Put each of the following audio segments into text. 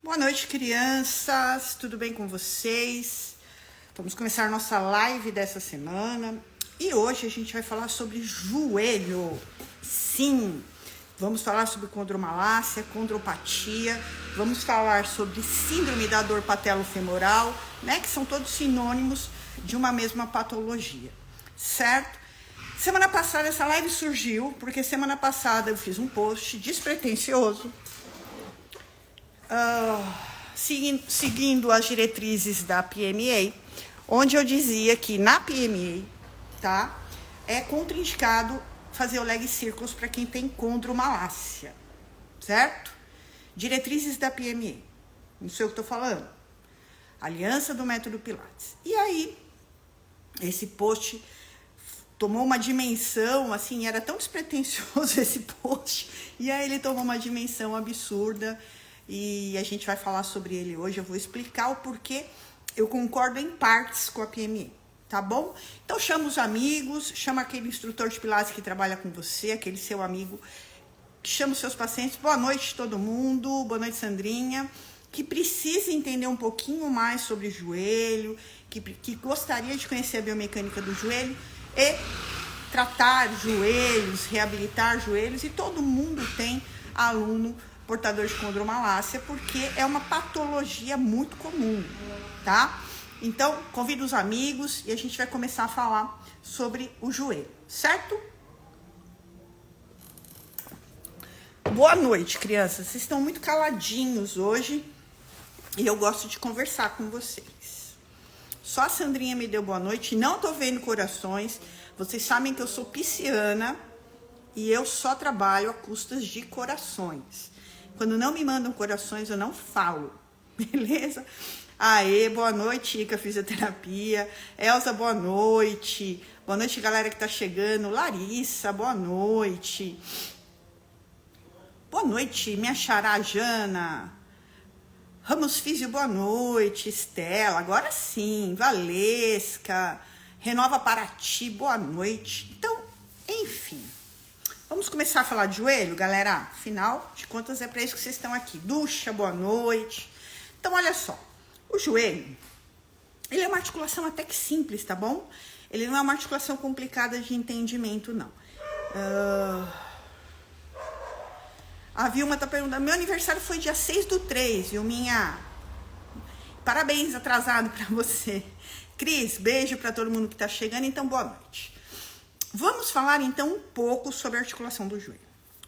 Boa noite, crianças. Tudo bem com vocês? Vamos começar nossa live dessa semana. E hoje a gente vai falar sobre joelho. Sim, vamos falar sobre condromalácia, condropatia. Vamos falar sobre síndrome da dor patelofemoral, né? Que são todos sinônimos de uma mesma patologia, certo? Semana passada essa live surgiu porque semana passada eu fiz um post despretensioso, seguindo as diretrizes da PMA, onde eu dizia que na PMA, tá, é contraindicado fazer o leg circus para quem tem condromalácia, certo? Diretrizes da PMA, não sei o que estou falando. Aliança do Método Pilates. E aí, esse post tomou uma dimensão, assim, era tão despretensioso esse post, e aí ele tomou uma dimensão absurda, e a gente vai falar sobre ele hoje. Eu vou explicar o porquê eu concordo em partes com a PMA, tá bom? Então chama os amigos, chama aquele instrutor de Pilates que trabalha com você, aquele seu amigo, chama os seus pacientes. Boa noite todo mundo, boa noite Sandrinha, que precisa entender um pouquinho mais sobre joelho, que gostaria de conhecer a biomecânica do joelho e tratar joelhos, reabilitar joelhos, e todo mundo tem aluno portador de condromalácia, porque é uma patologia muito comum, tá? Então, convido os amigos e a gente vai começar a falar sobre o joelho, certo? Boa noite, crianças. Vocês estão muito caladinhos hoje e eu gosto de conversar com vocês. Só a Sandrinha me deu boa noite, não tô vendo corações. Vocês sabem que eu sou pisciana e eu só trabalho a custas de corações. Quando não me mandam corações, eu não falo, beleza? Aê, boa noite, Ica Fisioterapia. Elza, boa noite. Boa noite, galera que tá chegando. Larissa, boa noite. Boa noite, minha xará Jana. Ramos Físio, boa noite. Estela, agora sim. Valesca. Renova Paraty, boa noite. Então, enfim. Vamos começar a falar de joelho, galera? Afinal de contas, é para isso que vocês estão aqui. Ducha, boa noite. Então, olha só. O joelho, ele é uma articulação até que simples, tá bom? Ele não é uma articulação complicada de entendimento, não. A Vilma tá perguntando, meu aniversário foi dia 6/3, viu, minha? Parabéns atrasado para você. Cris, beijo para todo mundo que tá chegando, então boa noite. Vamos falar, então, um pouco sobre a articulação do joelho.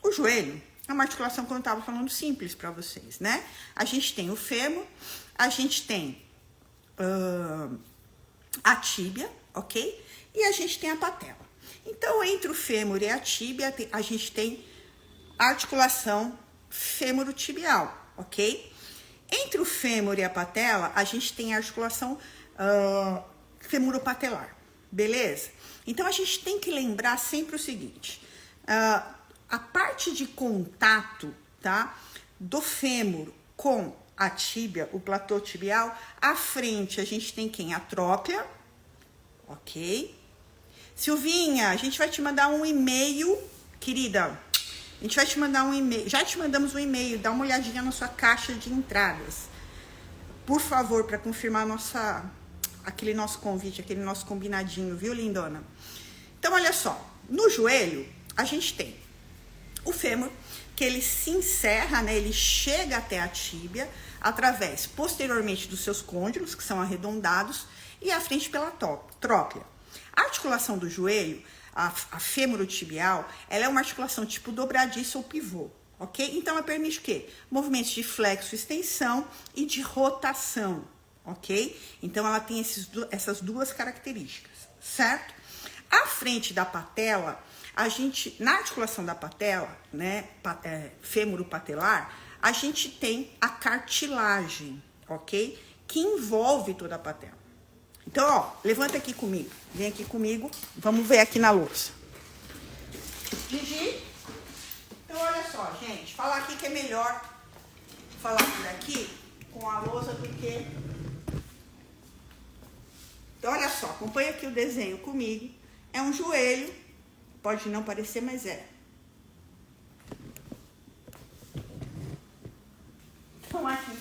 O joelho é uma articulação, como eu estava falando, simples para vocês, né? A gente tem o fêmur, a gente tem a tíbia, ok? E a gente tem a patela. Então, entre o fêmur e a tíbia, a gente tem a articulação fêmuro-tibial, ok? Entre o fêmur e a patela, a gente tem a articulação femuropatelar, beleza? Então, a gente tem que lembrar sempre o seguinte, a parte de contato, tá, do fêmur com a tíbia, o platô tibial, à frente a gente tem quem? A trópia, ok? Silvinha, a gente vai te mandar um e-mail, querida, a gente vai te mandar um e-mail, já te mandamos um e-mail, dá uma olhadinha na sua caixa de entradas, por favor, para confirmar aquele nosso convite, aquele nosso combinadinho, viu, lindona? Então, olha só, no joelho, a gente tem o fêmur, que ele se encerra, né, ele chega até a tíbia, através, posteriormente, dos seus côndilos, que são arredondados, e à frente pela trópia. A articulação do joelho, a fêmuro-tibial, ela é uma articulação tipo dobradiça ou pivô, ok? Então, ela permite o quê? Movimentos de flexo, extensão e de rotação, ok? Então, ela tem essas duas características, certo? À frente da patela, a gente, na articulação da patela, né, fêmuro-patelar, a gente tem a cartilagem, ok? Que envolve toda a patela. Então, ó, levanta aqui comigo, vem aqui comigo, vamos ver aqui na louça. Gigi, então olha só, gente, falar aqui que é melhor falar por aqui com a louça do que... Então, olha só, acompanha aqui o desenho comigo. É um joelho, pode não parecer, mas é. Então, aqui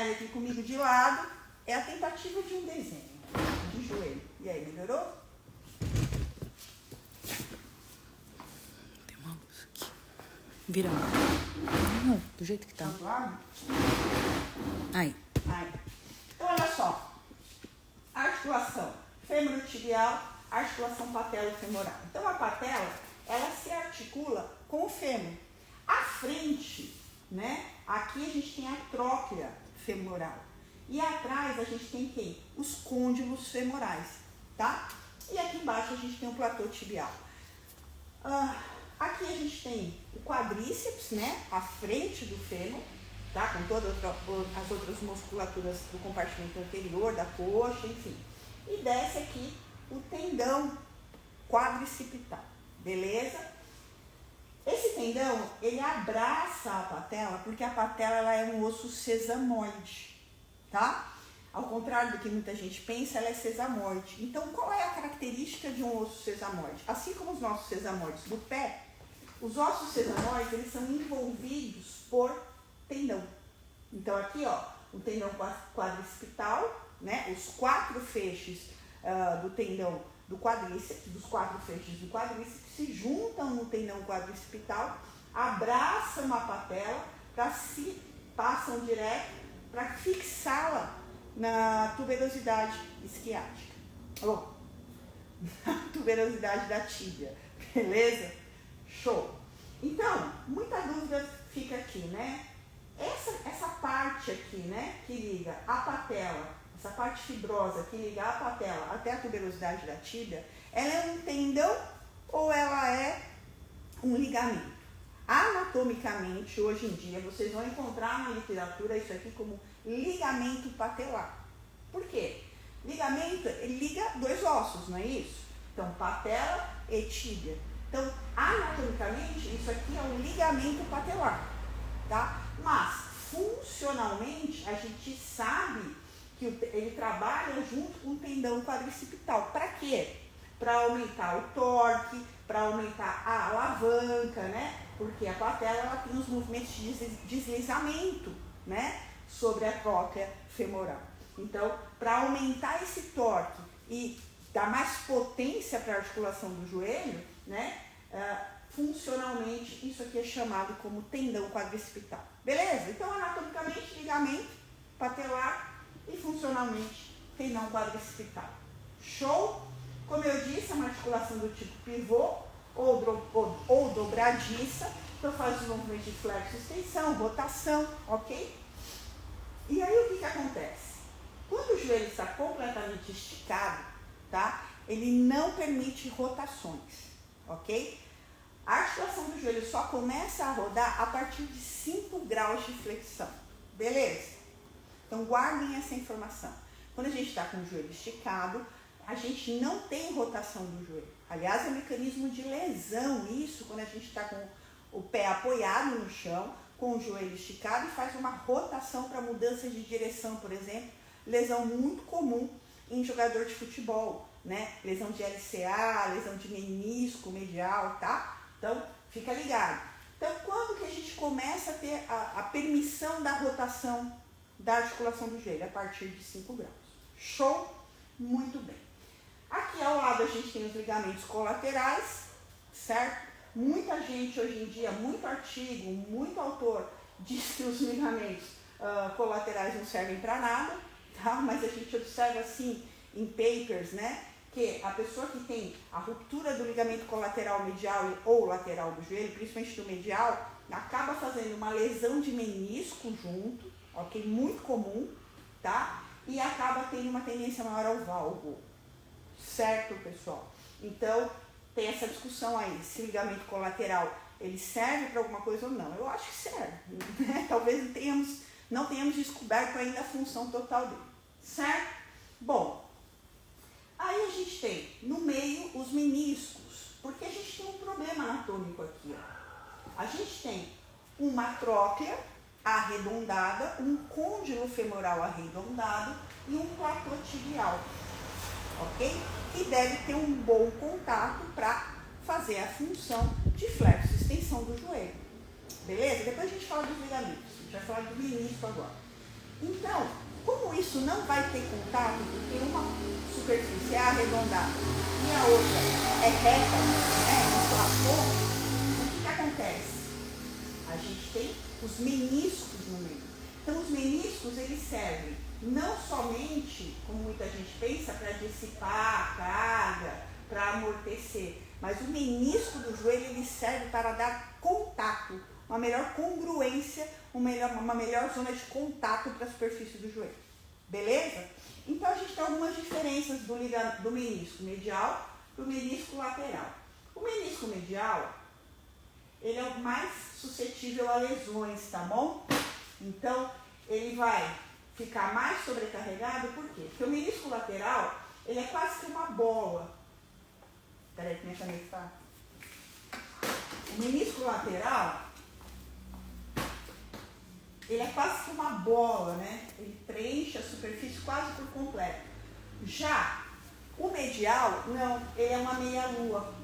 ele aqui comigo de lado, é a tentativa de um desenho de joelho. E aí, melhorou? Tem uma luz aqui. Vira. Não, do jeito que tá. Aí. Então, olha só. Articulação fêmuro-tibial, articulação patelo-femoral. Então, a patela, ela se articula com o fêmur. À frente, né? Aqui a gente tem a tróclea femoral. E atrás a gente tem quem? Os côndilos femorais, tá? E aqui embaixo a gente tem o platô tibial. Aqui a gente tem o quadríceps, né? À frente do fêmur, tá? Com todas as outras musculaturas do compartimento anterior, da coxa, enfim. E desce aqui o tendão quadricipital, beleza? Esse tendão, ele abraça a patela, porque a patela ela é um osso sesamoide, tá? Ao contrário do que muita gente pensa, ela é sesamoide. Então, qual é a característica de um osso sesamoide? Assim como os nossos sesamoides do pé, os ossos sesamoides, eles são envolvidos por tendão. Então, aqui, ó, o tendão quadricipital, né? Os 4 feixes do tendão do quadríceps, dos 4 feixes do quadríceps, se juntam no tendão quadricipital, abraçam a patela, passam direto para fixá-la na tuberosidade isquiática, ou na tuberosidade da tíbia, beleza? Show! Então, muita dúvida fica aqui, né? Essa parte aqui, né, que liga a patela, essa parte fibrosa que liga a patela até a tuberosidade da tíbia, ela é um tendão ou ela é um ligamento? Anatomicamente, hoje em dia, vocês vão encontrar na literatura isso aqui como ligamento patelar. Por quê? Ligamento, ele liga 2 ossos, não é isso? Então, patela e tíbia. Então, anatomicamente, isso aqui é um ligamento patelar, tá? Mas, funcionalmente, a gente sabe que ele trabalha junto com o tendão quadricipital. Para quê? Para aumentar o torque, para aumentar a alavanca, né? Porque a patela ela tem os movimentos de deslizamento, né? Sobre a tróclea femoral. Então, para aumentar esse torque e dar mais potência para a articulação do joelho, né? Funcionalmente, isso aqui é chamado como tendão quadricipital. Beleza? Então, anatomicamente, ligamento patelar e funcionalmente tendão quadricipital. Show? Como eu disse, é uma articulação do tipo pivô ou dobradiça. Então, faz os movimentos de flexo, extensão, rotação, ok? E aí, o que acontece? Quando o joelho está completamente esticado, tá? Ele não permite rotações, ok? A articulação do joelho só começa a rodar a partir de 5 graus de flexão, beleza? Então, guardem essa informação. Quando a gente está com o joelho esticado, a gente não tem rotação do joelho. Aliás, é um mecanismo de lesão isso, quando a gente está com o pé apoiado no chão, com o joelho esticado e faz uma rotação para mudança de direção, por exemplo. Lesão muito comum em jogador de futebol, né? Lesão de LCA, lesão de menisco medial, tá? Então, fica ligado. Então, quando que a gente começa a ter a permissão da rotação da articulação do joelho? A partir de 5 graus. Show? Muito bem. Aqui ao lado a gente tem os ligamentos colaterais, certo? Muita gente hoje em dia, muito artigo, muito autor diz que os ligamentos colaterais não servem para nada, tá? Mas a gente observa assim em papers, né? Que a pessoa que tem a ruptura do ligamento colateral medial ou lateral do joelho, principalmente do medial, acaba fazendo uma lesão de menisco junto, ok? Muito comum, tá? E acaba tendo uma tendência maior ao valgo, certo, pessoal? Então, tem essa discussão aí, se o ligamento colateral, ele serve para alguma coisa ou não. Eu acho que serve, né? Talvez não tenhamos descoberto ainda a função total dele, certo? Bom, aí a gente tem no meio os meniscos, porque a gente tem um problema anatômico aqui, ó. A gente tem uma tróclea arredondada, um côndilo femoral arredondado e um platô tibial, ok? Que deve ter um bom contato para fazer a função de flexo e extensão do joelho, beleza? Depois a gente fala dos ligamentos, a gente vai falar do menisco agora. Então, como isso não vai ter contato, porque uma superfície é arredondada e a outra é reta, né, um platô, o que acontece? A gente tem os meniscos no meio. Então, os meniscos, eles servem não somente, como muita gente pensa, para dissipar a carga, para amortecer, mas o menisco do joelho, ele serve para dar contato, uma melhor congruência, uma melhor zona de contato para a superfície do joelho. Beleza? Então, a gente tem algumas diferenças do menisco medial para o menisco lateral. O menisco medial, ele é o mais suscetível a lesões, tá bom? Então, ele vai ficar mais sobrecarregado, por quê? Porque o menisco lateral, ele é quase que uma bola. Peraí, que minha caneta tá. O menisco lateral, ele é quase que uma bola, né? Ele preenche a superfície quase por completo. Já o medial, não, ele é uma meia-lua.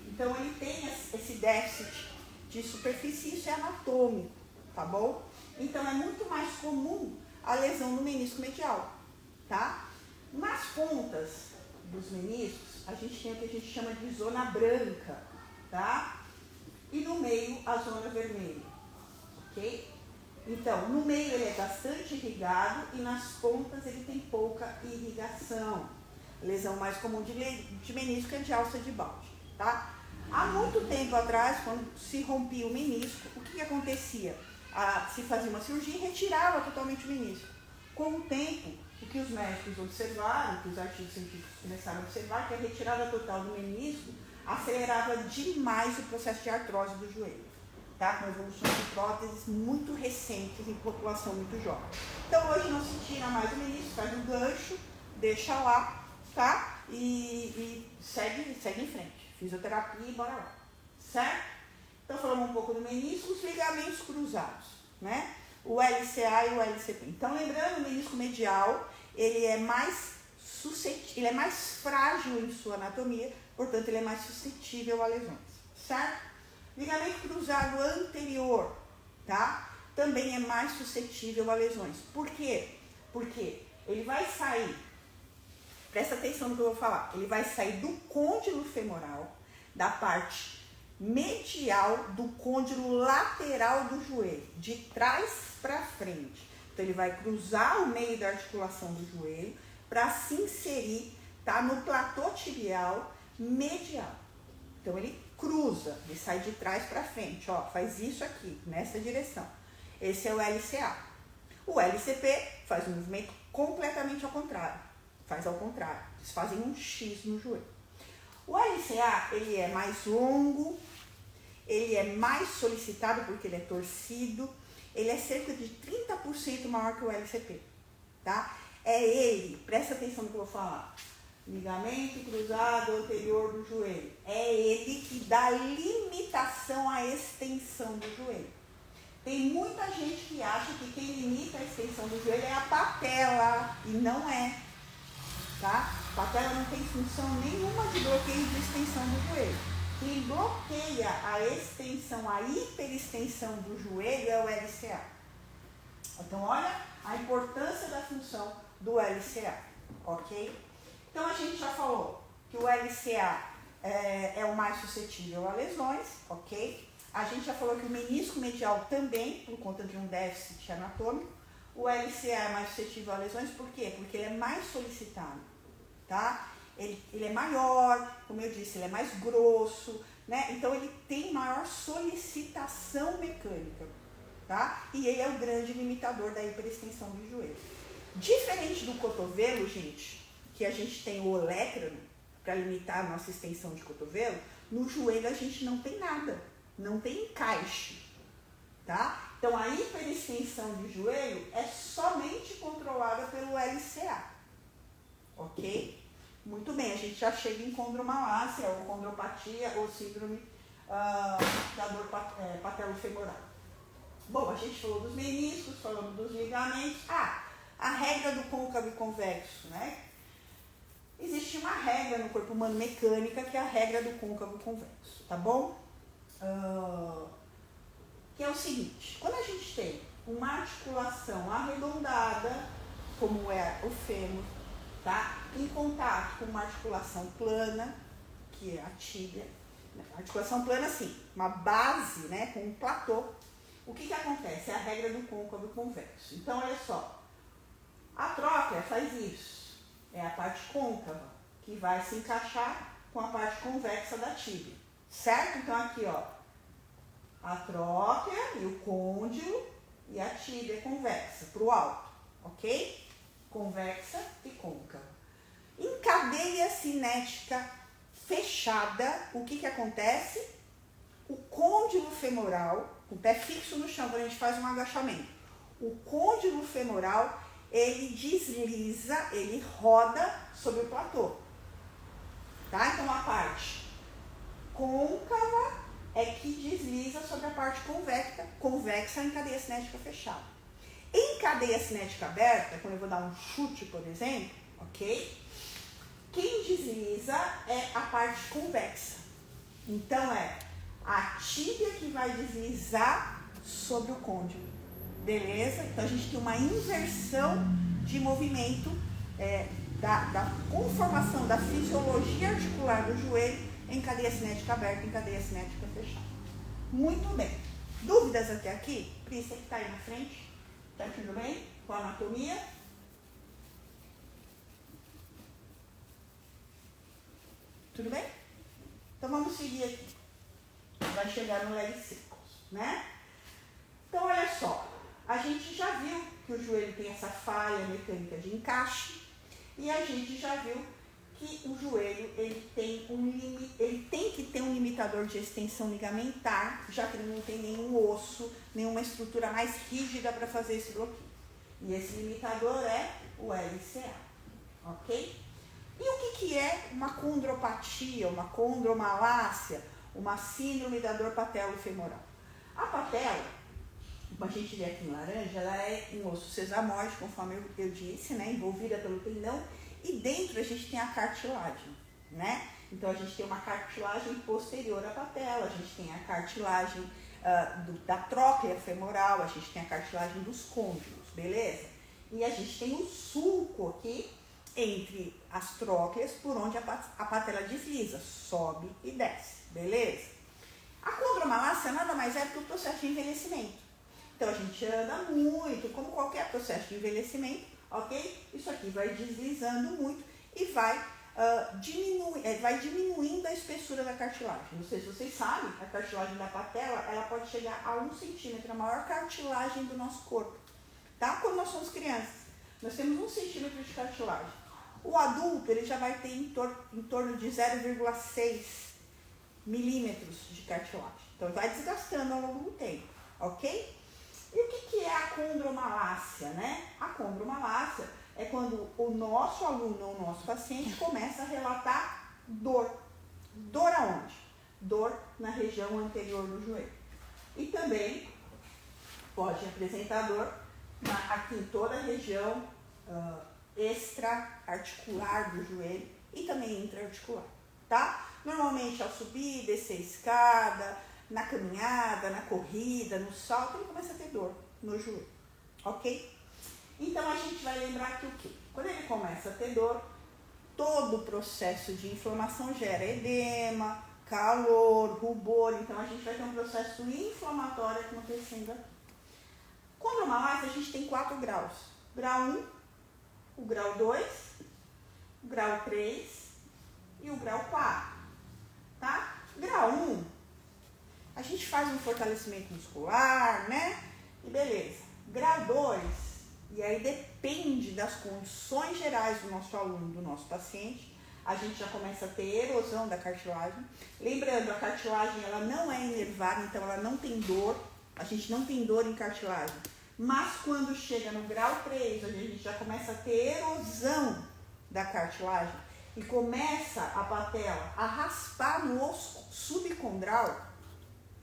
Então, ele tem esse déficit de superfície, isso é anatômico, tá bom? Então, é muito mais comum a lesão no menisco medial, tá? Nas pontas dos meniscos, a gente tem o que a gente chama de zona branca, tá? E no meio, a zona vermelha, ok? Então, no meio ele é bastante irrigado e nas pontas ele tem pouca irrigação. A lesão mais comum de menisco é de alça de balde, tá? Há muito tempo atrás, quando se rompia o menisco, o que acontecia? Se fazia uma cirurgia e retirava totalmente o menisco. Com o tempo, o que os médicos observaram, que os artigos científicos começaram a observar, que a retirada total do menisco acelerava demais o processo de artrose do joelho, tá? Com evolução de próteses muito recentes em população muito jovem. Então, hoje não se tira mais o menisco, faz um gancho, deixa lá, tá? E segue em frente. Fisioterapia e bora lá, certo? Então, falamos um pouco do menisco, os ligamentos cruzados, né? O LCA e o LCP. Então, lembrando, o menisco medial, ele é mais frágil em sua anatomia, portanto, ele é mais suscetível a lesões, certo? Ligamento cruzado anterior, tá? Também é mais suscetível a lesões. Por quê? Porque ele vai sair, presta atenção no que eu vou falar, ele vai sair do côndilo femoral, da parte medial do côndilo lateral do joelho, de trás para frente. Então, ele vai cruzar o meio da articulação do joelho para se inserir, tá, no platô tibial medial. Então, ele cruza, ele sai de trás para frente, ó, faz isso aqui, nessa direção. Esse é o LCA. O LCP faz um movimento completamente ao contrário, faz ao contrário, eles fazem um X no joelho. O LCA, ele é mais longo, ele é mais solicitado porque ele é torcido, ele é cerca de 30% maior que o LCP, tá? É ele, presta atenção no que eu vou falar, ligamento cruzado anterior do joelho, é ele que dá limitação à extensão do joelho. Tem muita gente que acha que quem limita a extensão do joelho é a patela, e não é, tá? A patela não tem função nenhuma de bloqueio de extensão do joelho. Quem bloqueia a extensão, a hiperextensão do joelho é o LCA. Então, olha a importância da função do LCA, ok? Então, a gente já falou que o LCA é o mais suscetível a lesões, ok? A gente já falou que o menisco medial também, por conta de um déficit anatômico. O LCA é mais suscetível a lesões, por quê? Porque ele é mais solicitado, tá? Ele é maior, como eu disse, ele é mais grosso, né? Então, ele tem maior solicitação mecânica, tá? E ele é o grande limitador da hiperextensão do joelho. Diferente do cotovelo, gente, que a gente tem o olecrano para limitar a nossa extensão de cotovelo, no joelho a gente não tem nada, não tem encaixe, tá? Então, a hiperextensão de joelho é somente controlada pelo LCA, ok? Muito bem, a gente já chega em condromalácia, ou condropatia, ou síndrome da dor patelofemoral. Bom, a gente falou dos meniscos, falamos dos ligamentos. A regra do côncavo e convexo, né? Existe uma regra no corpo humano mecânica, que é a regra do côncavo e convexo, tá bom? Que é o seguinte, quando a gente tem uma articulação arredondada, como é o fêmur, tá? Em contato com uma articulação plana, que é a tíbia. Articulação plana, assim, uma base, né, com um platô. O que acontece? É a regra do côncavo convexo. Então, olha só, a tróclea faz isso. É a parte côncava, que vai se encaixar com a parte convexa da tíbia. Certo? Então, aqui, ó, a tróclea e o côndilo e a tíbia convexa, para o alto, ok? Convexa e côncava. Em cadeia cinética fechada, o que acontece? O côndilo femoral, com o pé fixo no chão, quando a gente faz um agachamento, o côndilo femoral, ele desliza, ele roda sobre o platô. Tá? Então, a parte côncava é que desliza sobre a parte convexa em cadeia cinética fechada. Em cadeia cinética aberta, quando eu vou dar um chute, por exemplo, ok? Quem desliza é a parte convexa. Então, é a tíbia que vai deslizar sobre o côndilo. Beleza? Então, a gente tem uma inversão de movimento da conformação da fisiologia articular do joelho em cadeia cinética aberta e em cadeia cinética fechada. Muito bem. Dúvidas até aqui? Prissa que está aí na frente. Tá tudo bem? Com a anatomia? Tudo bem? Então vamos seguir aqui. Vai chegar no leg circus, né? Então olha só, a gente já viu que o joelho tem essa falha mecânica de encaixe e a gente já viu que o joelho ele tem que ter um limitador de extensão ligamentar, já que ele não tem nenhum osso, nenhuma estrutura mais rígida para fazer esse bloqueio. E esse limitador é o LCA, ok? E o que é uma condropatia, uma condromalácia, uma síndrome da dor patelofemoral? A patela, como a gente vê aqui em laranja, ela é um osso sesamoide, conforme eu disse, né, envolvida pelo tendão, e dentro a gente tem a cartilagem, né? Então a gente tem uma cartilagem posterior à patela, a gente tem a cartilagem da tróclea femoral, a gente tem a cartilagem dos côndilos, beleza? E a gente tem o sulco aqui entre as trócleas, por onde a patela desliza, sobe e desce, beleza? A condromalácia nada mais é do que o processo de envelhecimento. Então a gente anda muito, como qualquer processo de envelhecimento, ok? Isso aqui vai deslizando muito e vai diminuindo a espessura da cartilagem. Não sei se vocês sabem, a cartilagem da patela, ela pode chegar a 1 centímetro, a maior cartilagem do nosso corpo. Tá? Quando nós somos crianças, nós temos 1 centímetro de cartilagem. O adulto, ele já vai ter em torno de 0,6 milímetros de cartilagem. Então, vai desgastando ao longo do tempo, ok? E o que é a condromalácia, né? A condromalácia é quando o nosso aluno ou o nosso paciente começa a relatar dor. Dor aonde? Dor na região anterior do joelho. E também pode apresentar dor aqui em toda a região extra-articular do joelho e também intra-articular, tá? Normalmente ao subir, descer a escada, na caminhada, na corrida, no salto, ele começa a ter dor no joelho, ok? Então a gente vai lembrar que o quê? Quando ele começa a ter dor, todo o processo de inflamação gera edema, calor, rubor, então a gente vai ter um processo inflamatório acontecendo aqui. Condromalácia a gente tem 4 graus. Grau 1, o grau 2, o grau 3 e o grau 4, tá? Grau 1, a gente faz um fortalecimento muscular, né? E beleza. Grau 2, e aí depende das condições gerais do nosso aluno, do nosso paciente, a gente já começa a ter erosão da cartilagem. Lembrando, a cartilagem ela não é inervada, então ela não tem dor, a gente não tem dor em cartilagem. Mas quando chega no grau 3, a gente já começa a ter erosão da cartilagem e começa a patela a raspar no osso subcondral,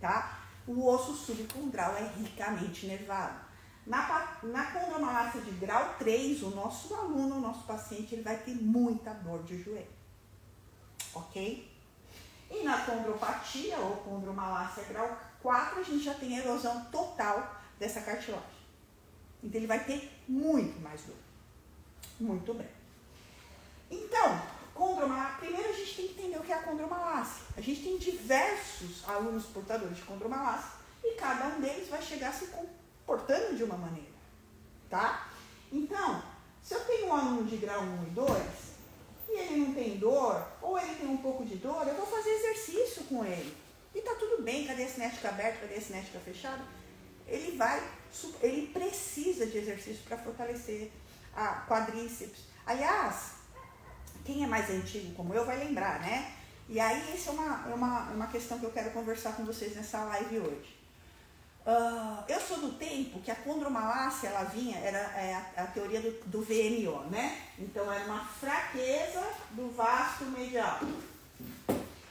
tá? O osso subcondral é ricamente nervado. Na condromalácia de grau 3, o nosso aluno, o nosso paciente, ele vai ter muita dor de joelho, ok? E na condropatia ou condromalácia grau 4, a gente já tem erosão total dessa cartilagem. Então ele vai ter muito mais dor. Muito bem. Então, condromalácia, primeiro a gente tem que entender o que é a condromalácia. A gente tem diversos alunos portadores de condromalácia e cada um deles vai chegar se comportando de uma maneira, tá? Então, se eu tenho um aluno de grau 1 e 2 e ele não tem dor, ou ele tem um pouco de dor, eu vou fazer exercício com ele. E tá tudo bem, cadeia cinética aberta, cadeia cinética fechada. Ele precisa de exercício para fortalecer a quadríceps. Aliás, quem é mais antigo como eu vai lembrar, né? E aí, essa é uma questão que eu quero conversar com vocês nessa live hoje. Eu sou do tempo que a condromalácia, ela vinha, era a teoria do VMO, né? Então, era uma fraqueza do vasto medial.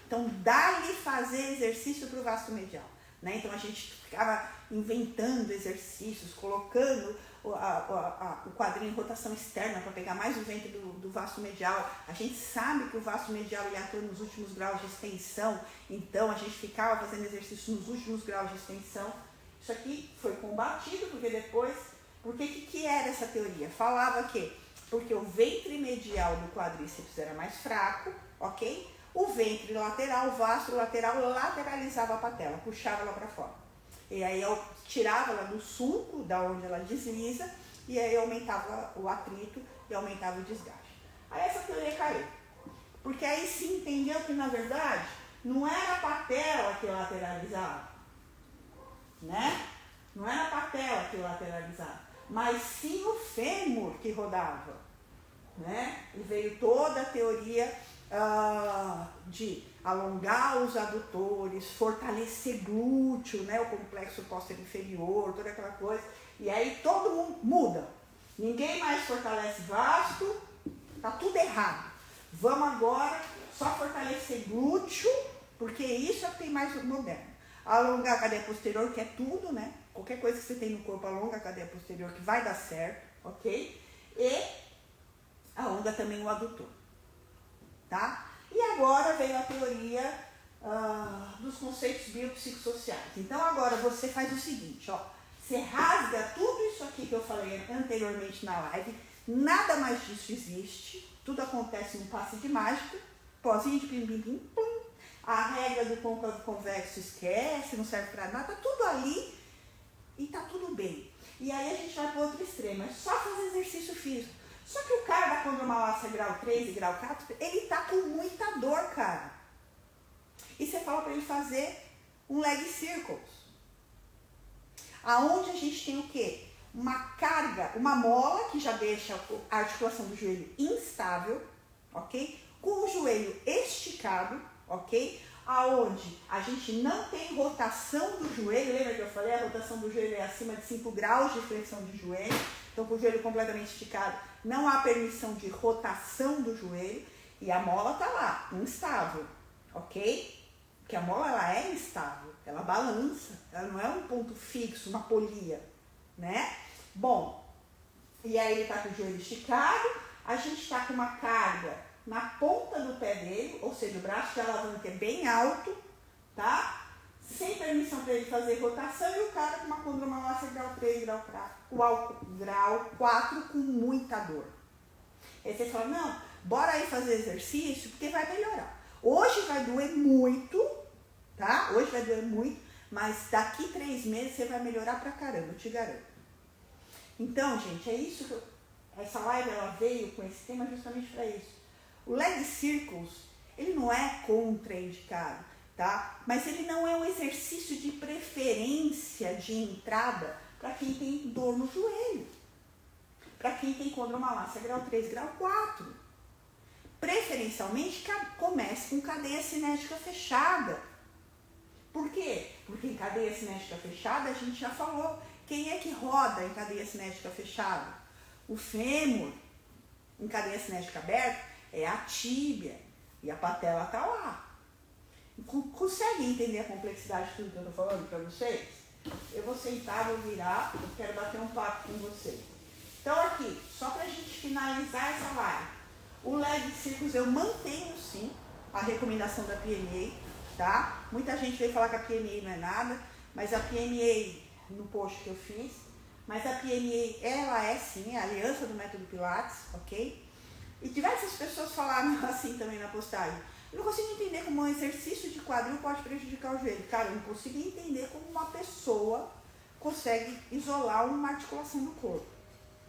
Então, dá-lhe fazer exercício para o vasto medial, né? Então, a gente ficava inventando exercícios, colocando o quadril em rotação externa para pegar mais o vento do vasto medial. A gente sabe que o vasto medial ele atua nos últimos graus de extensão, então a gente ficava fazendo exercício nos últimos graus de extensão. Isso aqui foi combatido, porque depois... Porque que era essa teoria? Falava que porque o ventre medial do quadríceps era mais fraco, ok? O ventre lateral, o vasto lateral, lateralizava a patela, puxava ela para fora. E aí eu tirava ela do sulco, da onde ela desliza, e aí aumentava o atrito e aumentava o desgaste. Aí essa teoria caiu. Porque aí se entendeu que, na verdade, não era a patela que lateralizava, né? Não era a patela que lateralizava, mas sim o fêmur que rodava, né? E veio toda a teoria de alongar os adutores, fortalecer glúteo, né, o complexo posterior inferior, toda aquela coisa. E aí todo mundo muda. Ninguém mais fortalece vasto, tá tudo errado. Vamos agora só fortalecer glúteo, porque isso é o que tem mais moderno. Alongar a cadeia posterior, que é tudo, né? Qualquer coisa que você tem no corpo, alonga a cadeia posterior, que vai dar certo, ok? E alonga também o adutor. Tá? E agora veio a teoria dos conceitos biopsicossociais. Então agora você faz o seguinte, ó, você rasga tudo isso aqui que eu falei anteriormente na live, nada mais disso existe, tudo acontece num passe de mágica, pozinho de pim, pim, pim, pum, a regra do côncavo convexo esquece, não serve pra nada, tá tudo ali e tá tudo bem. E aí a gente vai para o outro extremo, é só fazer exercício físico. Só que o cara da condromalácia grau 3 e grau 4, ele tá com muita dor, cara. E você fala para ele fazer um leg circles. Aonde a gente tem o quê? Uma carga, uma mola que já deixa a articulação do joelho instável, ok? Com o joelho esticado, ok? Aonde a gente não tem rotação do joelho, lembra que eu falei? A rotação do joelho é acima de 5 graus de flexão de joelho. Então, com o joelho completamente esticado, não há permissão de rotação do joelho e a mola tá lá, instável, ok? Porque a mola, ela é instável, ela balança, ela não é um ponto fixo, uma polia, né? Bom, e aí ele tá com o joelho esticado, a gente tá com uma carga na ponta do pé dele, ou seja, o braço de alavanca é bem alto, tá? Sem permissão para ele fazer rotação, e o cara com uma condromalácia grau 3, grau 4 com muita dor. Aí você fala, não, bora aí fazer exercício, porque vai melhorar. Hoje vai doer muito, tá? Hoje vai doer muito, mas daqui 3 meses você vai melhorar pra caramba, eu te garanto. Então, gente, é isso que essa live ela veio com esse tema justamente para isso. O leg circles, ele não é contraindicado, tá? Mas ele não é um exercício de preferência de entrada para quem tem dor no joelho, para quem tem condromalácia grau 3, grau 4. Preferencialmente, comece com cadeia cinética fechada. Por quê? Porque em cadeia cinética fechada, a gente já falou, quem é que roda em cadeia cinética fechada? O fêmur. Em cadeia cinética aberta, é a tíbia, e a patela está lá. Consegue entender a complexidade de tudo que eu estou falando para vocês? Eu vou sentar, vou virar, eu quero bater um papo com vocês. Então aqui, só para a gente finalizar essa live, o leg circles eu mantenho sim a recomendação da PMA, tá? Muita gente veio falar que a PMA não é nada, mas a PMA, no post que eu fiz, mas a PNA, ela é sim a aliança do método Pilates, ok? E diversas pessoas falaram assim também na postagem. Eu não consigo entender como um exercício de quadril pode prejudicar o joelho. Cara, eu não consigo entender como uma pessoa consegue isolar uma articulação do corpo,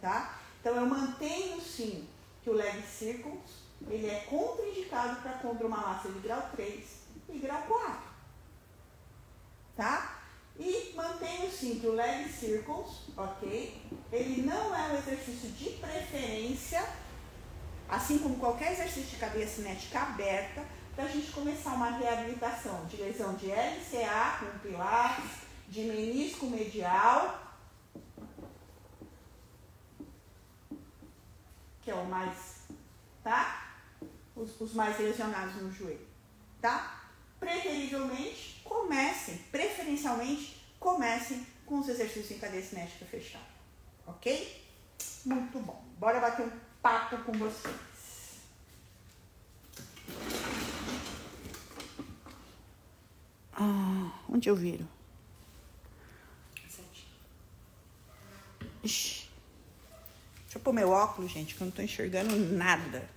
tá? Então, eu mantenho sim que o leg circles, ele é contraindicado para condromalácia de grau 3 e grau 4, tá? E mantenho sim que o leg circles, ok? Ele não é um exercício de preferência, assim como qualquer exercício de cadeia cinética aberta, para a gente começar uma reabilitação de lesão de LCA com pilates, de menisco medial, que é o mais, tá? Os mais lesionados no joelho, tá? Preferencialmente, comecem com os exercícios em cadeia cinética fechada, ok? Muito bom. Bora bater um papo com vocês. Onde eu viro? 7. Ixi. Deixa eu pôr meu óculos, gente, que eu não tô enxergando nada.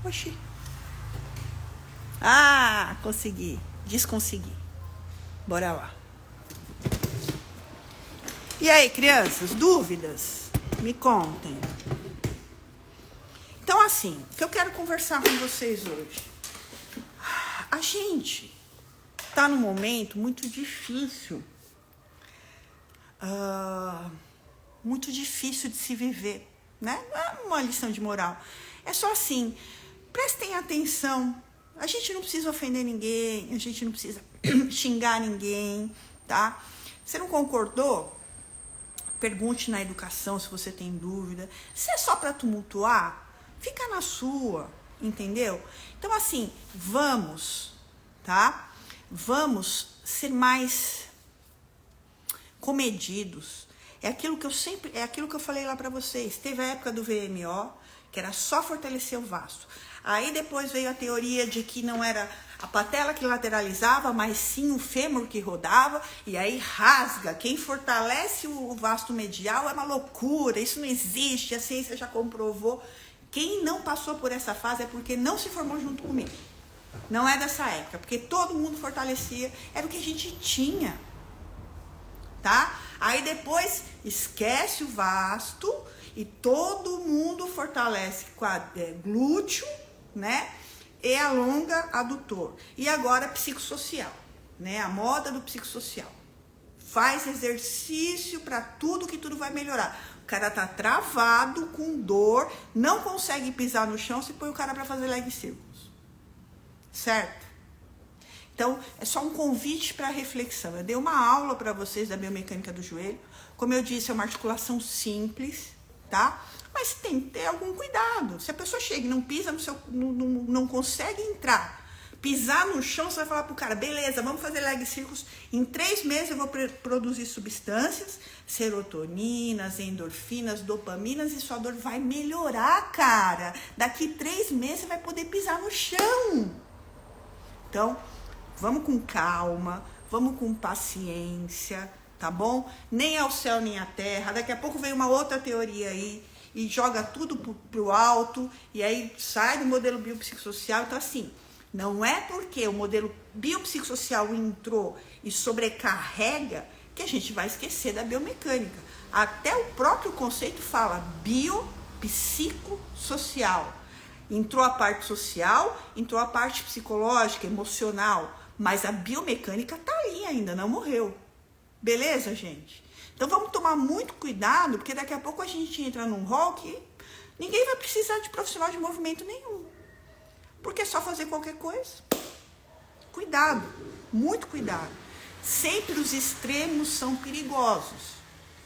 Oxi. Ah, consegui. Desconsegui. Bora lá. E aí, crianças, dúvidas? Me contem. Então, assim, o que eu quero conversar com vocês hoje? A gente tá num momento muito difícil. Muito difícil de se viver, né? Não é uma lição de moral. É só assim, prestem atenção. A gente não precisa ofender ninguém, a gente não precisa xingar ninguém, tá? Você não concordou? Pergunte na educação se você tem dúvida. Se é só para tumultuar, fica na sua, entendeu? Então, assim, vamos, tá? Vamos ser mais comedidos. É aquilo que eu falei lá para vocês. Teve a época do VMO, que era só fortalecer o vasto. Aí depois veio a teoria de que não era a patela que lateralizava, mas sim o fêmur que rodava, e aí rasga. Quem fortalece o vasto medial é uma loucura, isso não existe, a ciência já comprovou. Quem não passou por essa fase é porque não se formou junto comigo. Não é dessa época, porque todo mundo fortalecia, era o que a gente tinha, tá? Aí depois esquece o vasto e todo mundo fortalece glúteo, né? E alonga adutor. E agora psicossocial, né? A moda do psicossocial. Faz exercício para tudo que tudo vai melhorar. O cara tá travado, com dor, não consegue pisar no chão, se põe o cara para fazer leg circles. Certo? Então, é só um convite para reflexão. Eu dei uma aula para vocês da biomecânica do joelho. Como eu disse, é uma articulação simples, tá? Mas tem que ter algum cuidado. Se a pessoa chega e não pisa no seu, não consegue entrar, pisar no chão, você vai falar pro cara, beleza, vamos fazer leg circles. Em 3 meses eu vou produzir substâncias, serotoninas, endorfinas, dopaminas, e sua dor vai melhorar, cara. Daqui 3 meses você vai poder pisar no chão. Então, vamos com calma, vamos com paciência, tá bom? Nem ao céu nem à terra. Daqui a pouco vem uma outra teoria aí e joga tudo pro alto, e aí sai do modelo biopsicossocial. Então, assim, não é porque o modelo biopsicossocial entrou e sobrecarrega que a gente vai esquecer da biomecânica. Até o próprio conceito fala biopsicossocial. Entrou a parte social, entrou a parte psicológica, emocional, mas a biomecânica tá aí ainda, não morreu. Beleza, gente? Então vamos tomar muito cuidado, porque daqui a pouco a gente entra num rol que ninguém vai precisar de profissional de movimento nenhum. Porque é só fazer qualquer coisa. Cuidado, muito cuidado. Sempre os extremos são perigosos.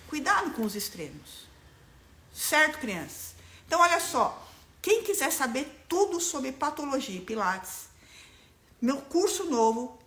Cuidado com os extremos. Certo, crianças? Então, olha só. Quem quiser saber tudo sobre patologia e pilates, meu curso novo,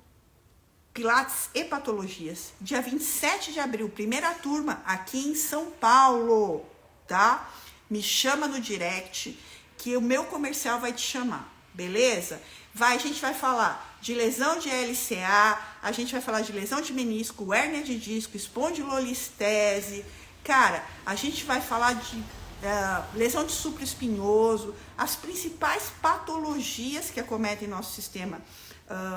Pilates e Patologias, dia 27 de abril, primeira turma, aqui em São Paulo, tá? Me chama no direct, que o meu comercial vai te chamar, beleza? A gente vai falar de lesão de LCA, a gente vai falar de lesão de menisco, hérnia de disco, espondilolistese. Cara, a gente vai falar de lesão de supraespinhoso, as principais patologias que acometem nosso sistema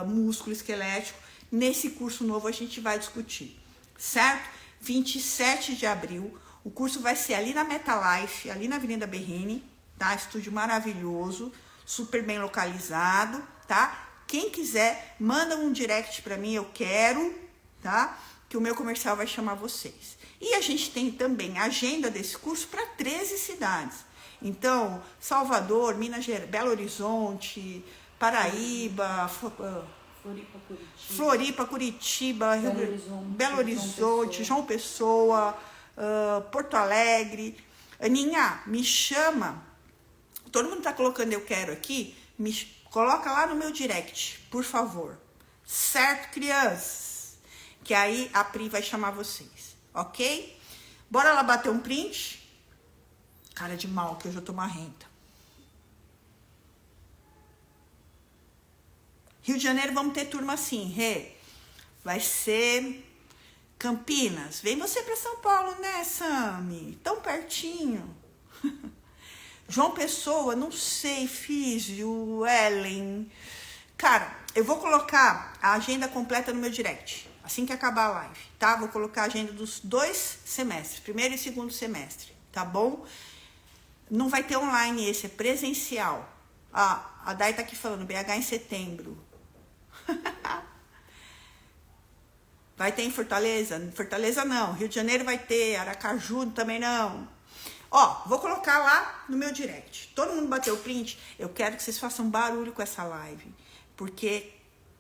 músculo-esquelético. Nesse curso novo a gente vai discutir, certo? 27 de abril, o curso vai ser ali na MetaLife, ali na Avenida Berrini, tá? Estúdio maravilhoso, super bem localizado, tá? Quem quiser, manda um direct pra mim, eu quero, tá? Que o meu comercial vai chamar vocês. E a gente tem também a agenda desse curso para 13 cidades. Então, Salvador, Minas Gerais, Belo Horizonte, Paraíba, Floripa, Curitiba, Belo Horizonte, João Pessoa, Porto Alegre. Aninha, me chama. Todo mundo tá colocando eu quero aqui. Me coloca lá no meu direct, por favor. Certo, crianças? Que aí a Pri vai chamar vocês, ok? Bora lá bater um print? Cara de mal, que hoje eu tô marrenta. Rio de Janeiro, vamos ter turma assim, Rê. Vai ser Campinas. Vem você para São Paulo, né, Sami? Tão pertinho. João Pessoa, não sei, Físio, Ellen. Cara, eu vou colocar a agenda completa no meu direct, assim que acabar a live, tá? Vou colocar a agenda dos 2 semestres, primeiro e segundo semestre, tá bom? Não vai ter online esse, é presencial. A Dai tá aqui falando, BH em setembro. Vai ter em Fortaleza? Fortaleza não. Rio de Janeiro vai ter. Aracaju também não. Ó, vou colocar lá no meu direct. Todo mundo bateu o print. Eu quero que vocês façam barulho com essa live. Porque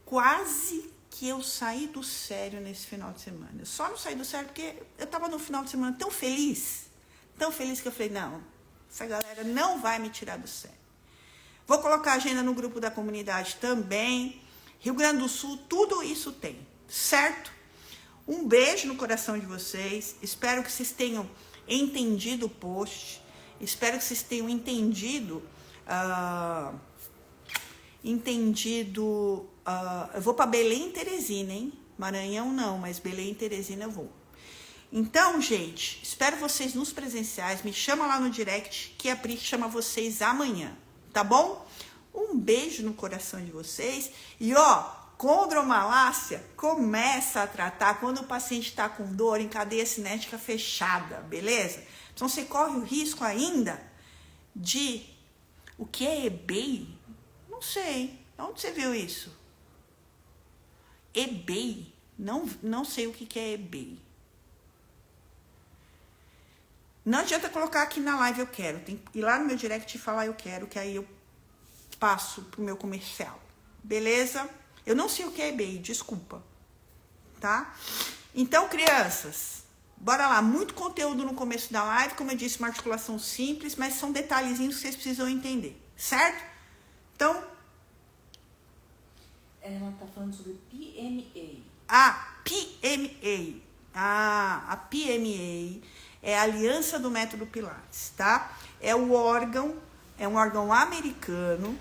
quase que eu saí do sério nesse final de semana. Eu só não saí do sério porque eu tava no final de semana tão feliz. Tão feliz que eu falei, não, essa galera não vai me tirar do sério. Vou colocar a agenda no grupo da comunidade também. Rio Grande do Sul, tudo isso tem, certo? Um beijo no coração de vocês. Espero que vocês tenham entendido o post. Espero que vocês tenham entendido. Eu vou para Belém e Teresina, hein? Maranhão não, mas Belém e Teresina eu vou. Então, gente, espero vocês nos presenciais. Me chama lá no direct que a Pri chama vocês amanhã, tá bom? Um beijo no coração de vocês. E ó, condromalácia começa a tratar quando o paciente está com dor em cadeia cinética fechada, beleza? Então você corre o risco ainda de... O que é eBay? Não sei. Onde você viu isso? eBay? Não sei o que é eBay. Não adianta colocar aqui na live eu quero. Tem que ir lá no meu direct e falar eu quero, que aí eu passo pro meu comercial. Beleza? Eu não sei o que é eBay, desculpa. Tá? Então, crianças, bora lá. Muito conteúdo no começo da live. Como eu disse, uma articulação simples, mas são detalhezinhos que vocês precisam entender. Certo? Então... Ela tá falando sobre PMA. PMA. A PMA é a Aliança do Método Pilates, tá? É um órgão americano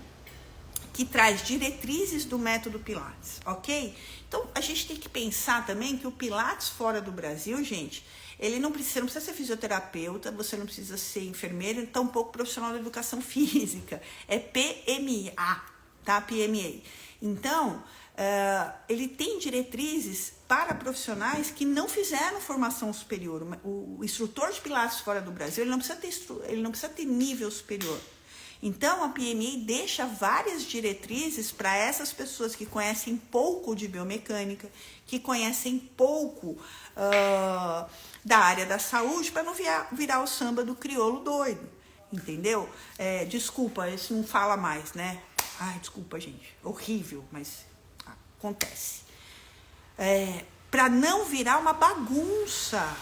que traz diretrizes do método Pilates, ok? Então, a gente tem que pensar também que o Pilates fora do Brasil, gente, ele não precisa ser fisioterapeuta, você não precisa ser enfermeiro, tampouco profissional da educação física. É PMA, tá? PMA. Então, ele tem diretrizes para profissionais que não fizeram formação superior. O instrutor de Pilates fora do Brasil, ele não precisa ter nível superior. Então, a PMA deixa várias diretrizes para essas pessoas que conhecem pouco de biomecânica, que conhecem pouco da área da saúde, para não virar o samba do crioulo doido, entendeu? Desculpa, esse não fala mais, né? Ai, desculpa, gente. Horrível, mas acontece. Para não virar uma bagunça.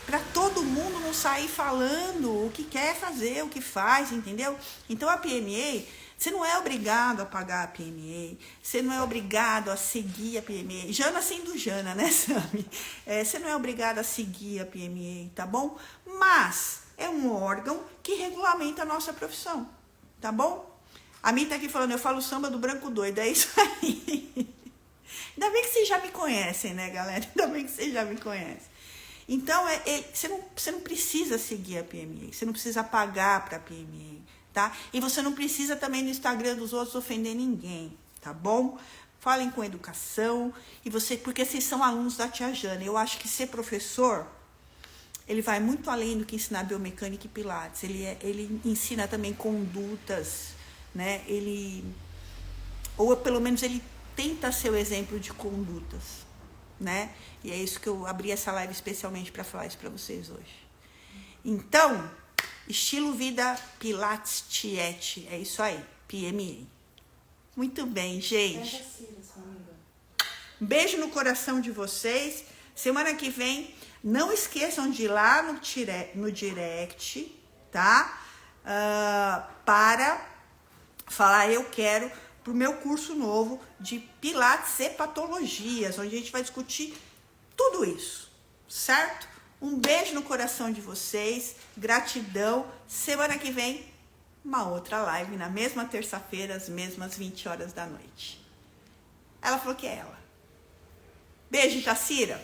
Para todo mundo não sair falando o que quer fazer, o que faz, entendeu? Então, a PMA, você não é obrigado a pagar a PMA. Você não é obrigado a seguir a PMA. Jana sendo Jana, né, Sami? Você não é obrigado a seguir a PMA, tá bom? Mas é um órgão que regulamenta a nossa profissão, tá bom? A Mi tá aqui falando, eu falo samba do branco doido, é isso aí. Ainda bem que vocês já me conhecem, né, galera? Ainda bem que vocês já me conhecem. Então, você não precisa seguir a PMA, você não precisa pagar para a PMA, tá? E você não precisa também no Instagram dos outros ofender ninguém, tá bom? Falem com educação, porque vocês são alunos da tia Jana. Eu acho que ser professor, ele vai muito além do que ensinar biomecânica e pilates. Ele ensina também condutas, né? Ou pelo menos ele tenta ser o exemplo de condutas, né? E é isso que eu abri essa live especialmente para falar isso para vocês hoje. Então, estilo vida Pilates Tiete, é isso aí, PMA. Muito bem, gente. Um beijo no coração de vocês. Semana que vem, não esqueçam de ir lá no direct, tá? Para falar eu quero pro meu curso novo de Pilates e Patologias, onde a gente vai discutir tudo isso, certo? Um beijo no coração de vocês, gratidão. Semana que vem, uma outra live, na mesma terça-feira, às mesmas 20 horas da noite. Ela falou que é ela. Beijo, Jacira.